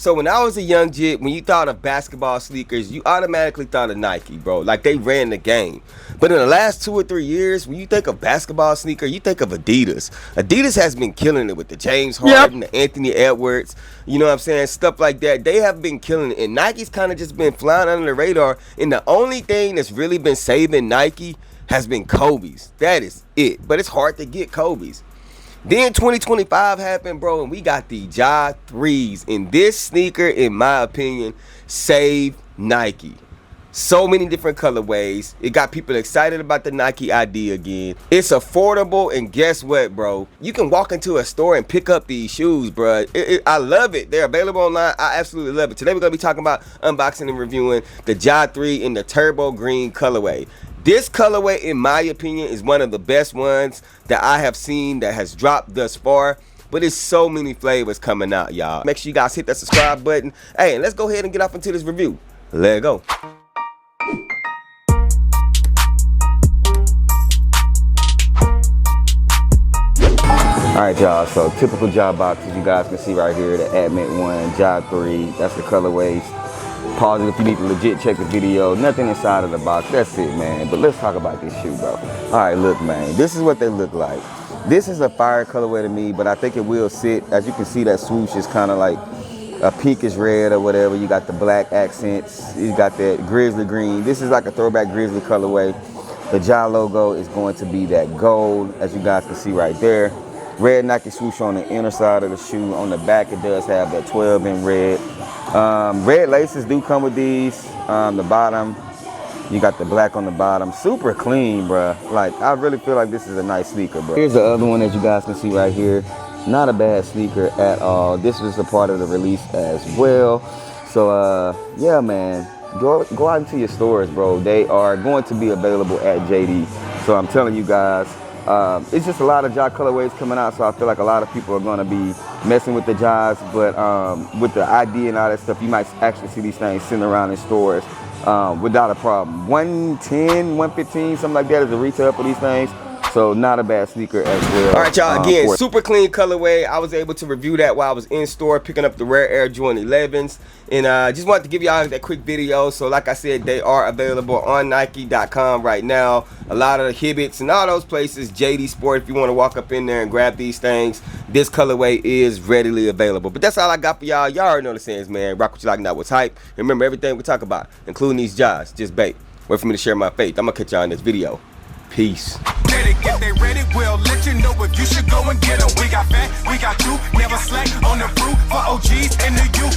So when I was a young jit, when you thought of basketball sneakers, you automatically thought of Nike, bro. Like they ran the game. But in the last 2 or 3 years, when you think of basketball sneaker, you think of Adidas. Adidas has been killing it with the James Harden, the Anthony Edwards, you know what I'm saying? Stuff like that. They have been killing it. And Nike's kind of just been flying under the radar. And the only thing that's really been saving Nike has been Kobe's. That is it. But it's hard to get Kobe's. Then 2025 happened, bro, and we got the Ja 3s. And this sneaker, in my opinion, saved Nike. So many different colorways. It got people excited about the Nike ID again. It's affordable, and guess what, bro? You can walk into a store and pick up these shoes, bro. I love it. They're available online. I absolutely love it. Today we're going to be talking about unboxing and reviewing the Ja 3 in the turbo green colorway. This colorway, in my opinion, is one of the best ones that I have seen that has dropped thus far. But there's so many flavors coming out, y'all. Make sure you guys hit that subscribe button. Hey, and let's go ahead and get off into this review. Let's go. Alright, y'all, so typical Ja boxes you guys can see right here. The Admit 1, Ja 3, that's the colorways. Pause it if you need to legit check the video. Nothing inside of the box. That's it, man. But let's talk about this shoe, bro. All right, look, man. This is what they look like. This is a fire colorway to me, but I think it will sit. As you can see, that swoosh is kind of like a pinkish red or whatever. You got the black accents. You got that grizzly green. This is like a throwback grizzly colorway. The Ja logo is going to be that gold, as you guys can see right there. Red Nike swoosh on the inner side of the shoe. On the back, it does have that 12 in red. Red laces do come with these. The bottom, you got the black on the bottom. Super clean, bruh. Like, I really feel like this is a nice sneaker, bro. Here's the other one that you guys can see right here. Not a bad sneaker at all. This was a part of the release as well. So, yeah, man. Go out into your stores, bro. They are going to be available at JD. So I'm telling you guys, it's just a lot of Ja colorways coming out, so I feel like a lot of people are going to be messing with the Ja's, but with the ID and all that stuff, you might actually see these things sitting around in stores without a problem. 110, 115, something like that is the retail for these things. So not a bad sneaker as well. All right, y'all, again, super clean colorway. I was able to review that while I was in store picking up the Rare Air Jordan 11s. And just wanted to give y'all that quick video. So like I said, they are available on Nike.com right now. A lot of the Hibbits and all those places, JD Sport, if you want to walk up in there and grab these things, this colorway is readily available. But that's all I got for y'all. Y'all already know the sayings, man. Rock what you like, not what's hype. Remember, everything we talk about, including these Ja's, just bait. Wait for me to share my faith. I'm going to catch y'all in this video. Peace. If they ready, we'll let you know if you should go and get them. We got fat, we got you, never slack on the fruit for OGs and the youth.